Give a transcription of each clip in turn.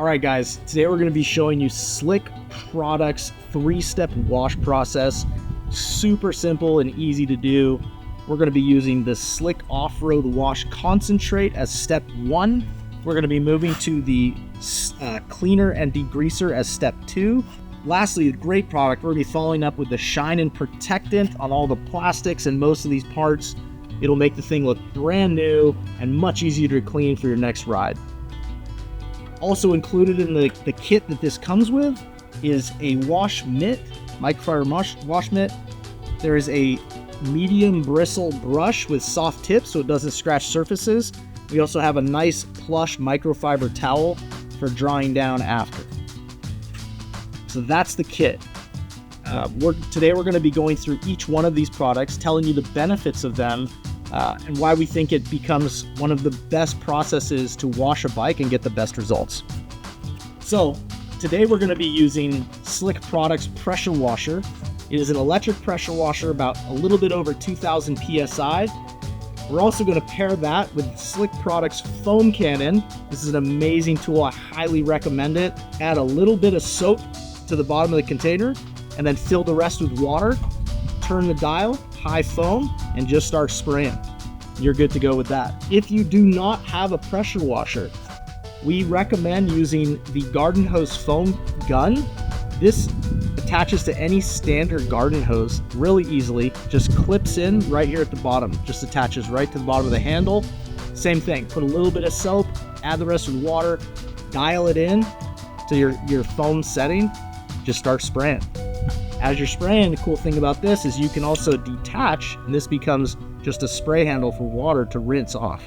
All right, guys, today we're gonna be showing you Slick Products 3-step wash process. Super simple and easy to do. We're gonna be using the Slick Off-Road Wash Concentrate as step 1. We're gonna be moving to the Cleaner and Degreaser as step 2. Lastly, a great product, we're gonna be following up with the Shine Protectant on all the plastics and most of these parts. It'll make the thing look brand new and much easier to clean for your next ride. Also included in the kit that this comes with is a wash mitt, microfiber wash mitt. There is a medium bristle brush with soft tips so it doesn't scratch surfaces. We also have a nice plush microfiber towel for drying down after. So that's the kit. Today we're going to be going through each one of these products, telling you the benefits of them, and why we think it becomes one of the best processes to wash a bike and get the best results. So today we're going to be using Slick Products Pressure Washer. It is an electric pressure washer, about a little bit over 2,000 PSI. We're also going to pair that with Slick Products Foam Cannon. This is an amazing tool. I highly recommend it. Add a little bit of soap to the bottom of the container and then fill the rest with water. Turn the dial, high foam, and just start spraying. You're good to go with that. If you do not have a pressure washer, we recommend using the garden hose foam gun. This attaches to any standard garden hose really easily. Just clips in right here at the bottom. Just attaches right to the bottom of the handle. Same thing, put a little bit of soap, add the rest with water, dial it in to your foam setting, just start spraying. As you're spraying, the cool thing about this is you can also detach, and this becomes just a spray handle for water to rinse off.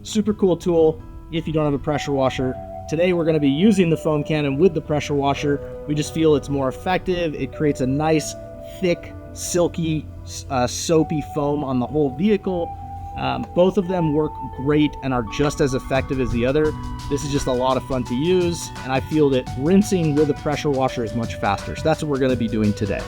Super cool tool if you don't have a pressure washer. Today we're going to be using the foam cannon with the pressure washer. We just feel it's more effective. It creates a nice, thick, silky, soapy foam on the whole vehicle. Both of them work great and are just as effective as the other. This is just a lot of fun to use, and I feel that rinsing with a pressure washer is much faster. So that's what we're going to be doing today.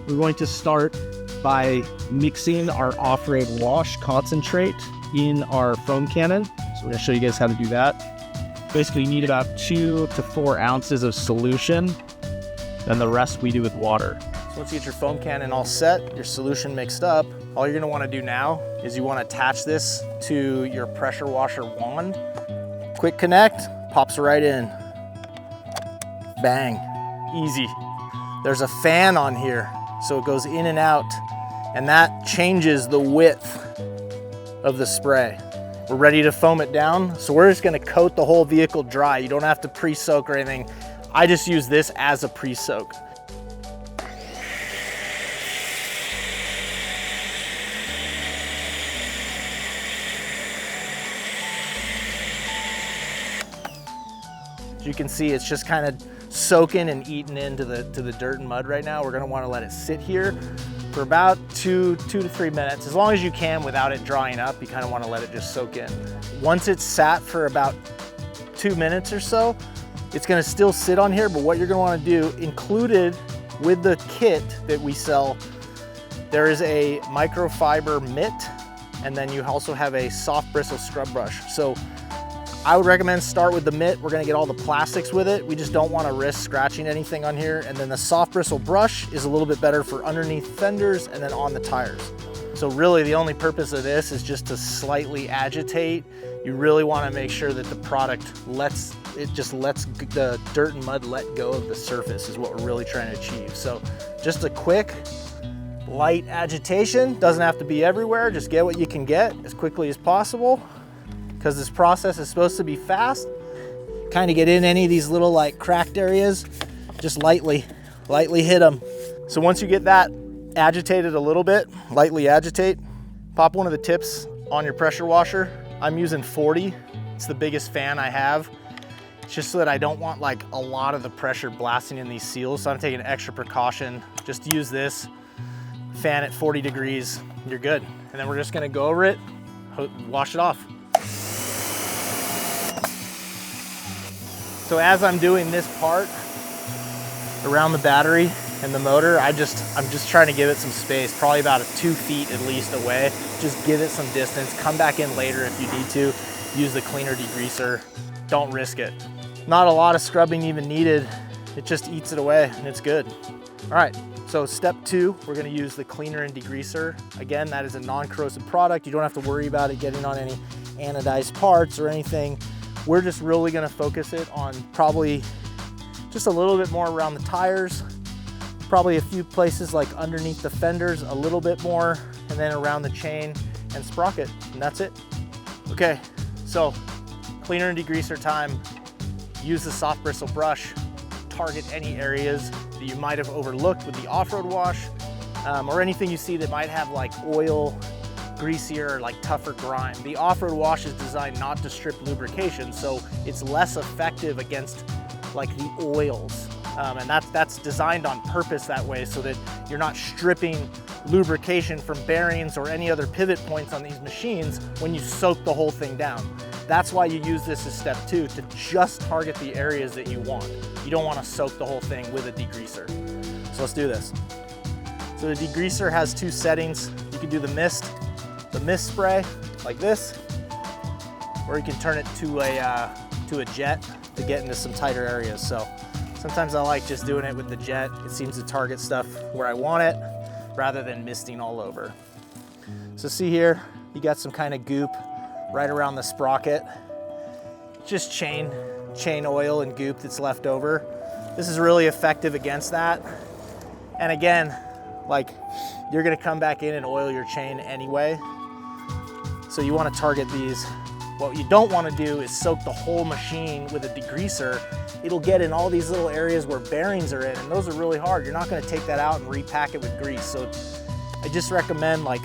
We're going to start by mixing our off-road wash concentrate in our foam cannon. So we're going to show you guys how to do that. Basically, you need about 2 to 4 ounces of solution, and the rest we do with water. So once you get your foam cannon all set, your solution mixed up, all you're gonna wanna do now is you wanna attach this to your pressure washer wand. Quick connect, pops right in. Bang, easy. There's a fan on here, so it goes in and out, and that changes the width of the spray. We're ready to foam it down, so we're just gonna coat the whole vehicle dry. You don't have to pre-soak or anything. I just use this as a pre-soak. As you can see, it's just kind of soaking and eating into the dirt and mud right now. We're gonna wanna let it sit here for about 2 to 3 minutes, as long as you can without it drying up. You kind of want to let it just soak in. Once it's sat for about 2 minutes or so, it's going to still sit on here, but what you're going to want to do, included with the kit that we sell, there is a microfiber mitt, and then you also have a soft bristle scrub brush. So I would recommend start with the mitt. We're gonna get all the plastics with it. We just don't wanna risk scratching anything on here. And then the soft bristle brush is a little bit better for underneath fenders and then on the tires. So really the only purpose of this is just to slightly agitate. You really wanna make sure that the product just lets the dirt and mud let go of the surface is what we're really trying to achieve. So just a quick, light agitation. Doesn't have to be everywhere. Just get what you can get as quickly as possible, because this process is supposed to be fast. Kind of get in any of these little like cracked areas, just lightly hit them. So once you get that agitated a little bit, lightly agitate, pop one of the tips on your pressure washer. I'm using 40. It's the biggest fan I have. It's just so that I don't want like a lot of the pressure blasting in these seals. So I'm taking extra precaution. Just use this, fan at 40 degrees, you're good. And then we're just gonna go over it, wash it off. So as I'm doing this part around the battery and the motor, I'm just trying to give it some space, probably about 2 feet at least away. Just give it some distance, come back in later if you need to. Use the cleaner degreaser, don't risk it. Not a lot of scrubbing even needed. It just eats it away and it's good. All right, so step 2, we're gonna use the cleaner and degreaser. Again, that is a non-corrosive product. You don't have to worry about it getting on any anodized parts or anything. We're just really gonna focus it on probably just a little bit more around the tires, probably a few places like underneath the fenders, a little bit more, and then around the chain and sprocket, and that's it. Okay, so cleaner and degreaser time. Use the soft bristle brush, target any areas that you might have overlooked with the off-road wash, or anything you see that might have like oil, greasier, or like tougher grime. The off-road wash is designed not to strip lubrication, so it's less effective against like the oils. And that's designed on purpose that way, so that you're not stripping lubrication from bearings or any other pivot points on these machines when you soak the whole thing down. That's why you use this as step 2, to just target the areas that you want. You don't want to soak the whole thing with a degreaser. So let's do this. So the degreaser has 2 settings. You can do the mist spray like this, or you can turn it to a jet to get into some tighter areas. So sometimes I like just doing it with the jet. It seems to target stuff where I want it rather than misting all over. So see here, you got some kind of goop right around the sprocket. Just chain oil and goop that's left over. This is really effective against that. And again, like, you're gonna come back in and oil your chain anyway. So you wanna target these. What you don't wanna do is soak the whole machine with a degreaser. It'll get in all these little areas where bearings are in, and those are really hard. You're not gonna take that out and repack it with grease. So I just recommend like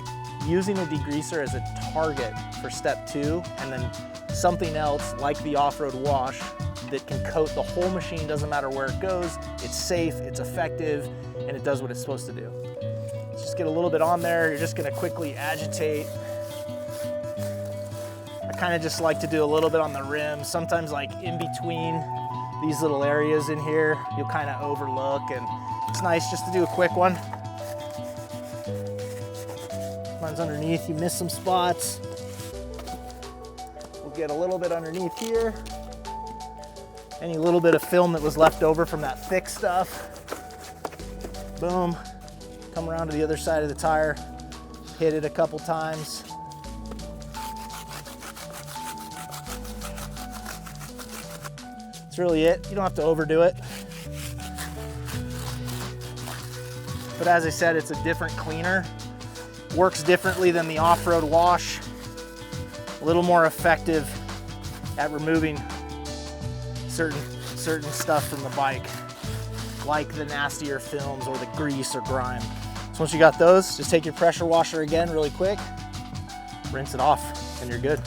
using a degreaser as a target for step 2, and then something else like the off-road wash that can coat the whole machine. Doesn't matter where it goes, it's safe, it's effective, and it does what it's supposed to do. Let's just get a little bit on there. You're just gonna quickly agitate. I kind of just like to do a little bit on the rim. Sometimes like in between these little areas in here, you'll kind of overlook, and it's nice just to do a quick one. Mine's underneath, you miss some spots. We'll get a little bit underneath here. Any little bit of film that was left over from that thick stuff. Boom. Come around to the other side of the tire. Hit it a couple times. That's really it. You don't have to overdo it. But as I said, it's a different cleaner. Works differently than the off-road wash. A little more effective at removing certain stuff from the bike, like the nastier films or the grease or grime. So once you got those, just take your pressure washer again really quick, rinse it off, and you're good.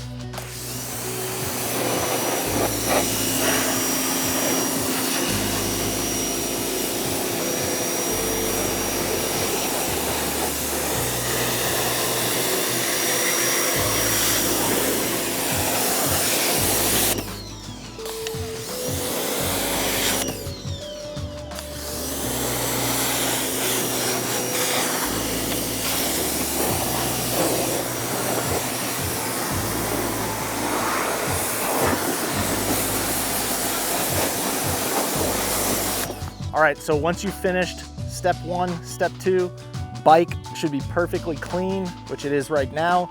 All right, so once you've finished step 1, step 2, bike should be perfectly clean, which it is right now.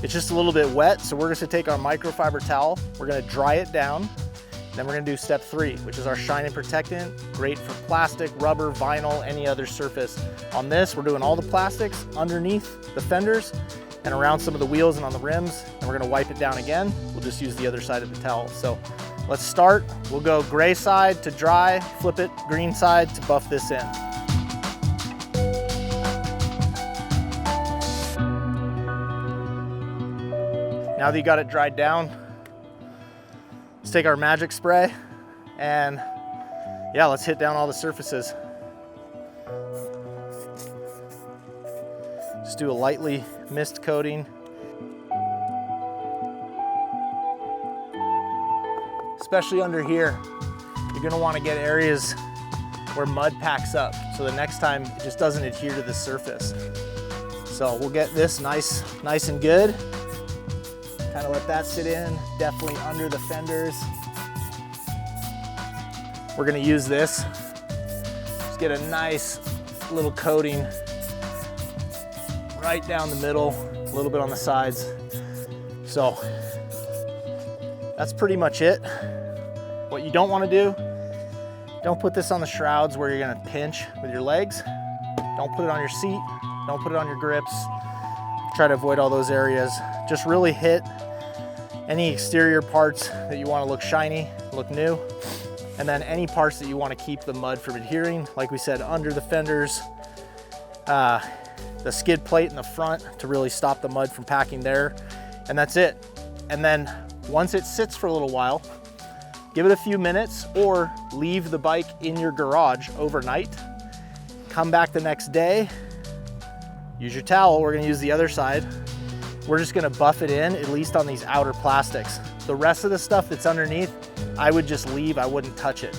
It's just a little bit wet, so we're just gonna take our microfiber towel, we're gonna dry it down, then we're gonna do step 3, which is our Shine Protectant, great for plastic, rubber, vinyl, any other surface. On this, we're doing all the plastics underneath the fenders and around some of the wheels and on the rims, and we're gonna wipe it down again. We'll just use the other side of the towel. So let's start. We'll go gray side to dry, flip it, green side to buff this in. Now that you got it dried down, let's take our magic spray and yeah, let's hit down all the surfaces. Just do a lightly mist coating. Especially under here, you're gonna wanna get areas where mud packs up, so the next time it just doesn't adhere to the surface. So we'll get this nice and good. Kind of let that sit in, definitely under the fenders. We're gonna use this. Just get a nice little coating right down the middle, a little bit on the sides. So that's pretty much it. What you don't wanna do, don't put this on the shrouds where you're gonna pinch with your legs. Don't put it on your seat. Don't put it on your grips. Try to avoid all those areas. Just really hit any exterior parts that you wanna look shiny, look new. And then any parts that you wanna keep the mud from adhering, like we said, under the fenders, the skid plate in the front to really stop the mud from packing there. And that's it. And then once it sits for a little while, give it a few minutes or leave the bike in your garage overnight. Come back the next day, use your towel. We're gonna use the other side. We're just gonna buff it in, at least on these outer plastics. The rest of the stuff that's underneath, I would just leave, I wouldn't touch it.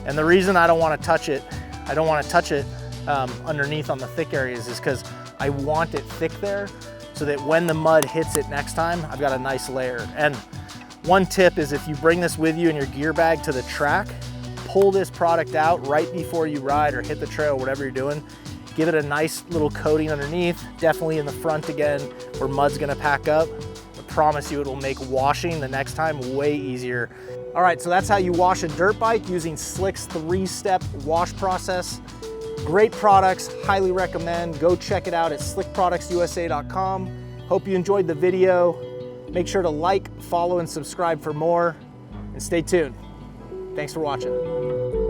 And the reason I don't wanna touch it, underneath on the thick areas is because I want it thick there so that when the mud hits it next time, I've got a nice layer. And one tip is if you bring this with you in your gear bag to the track, pull this product out right before you ride or hit the trail, whatever you're doing. Give it a nice little coating underneath, definitely in the front again, where mud's gonna pack up. I promise you it will make washing the next time way easier. All right, so that's how you wash a dirt bike using Slick's 3-step wash process. Great products, highly recommend. Go check it out at slickproductsusa.com. Hope you enjoyed the video. Make sure to like, follow, and subscribe for more, and stay tuned. Thanks for watching.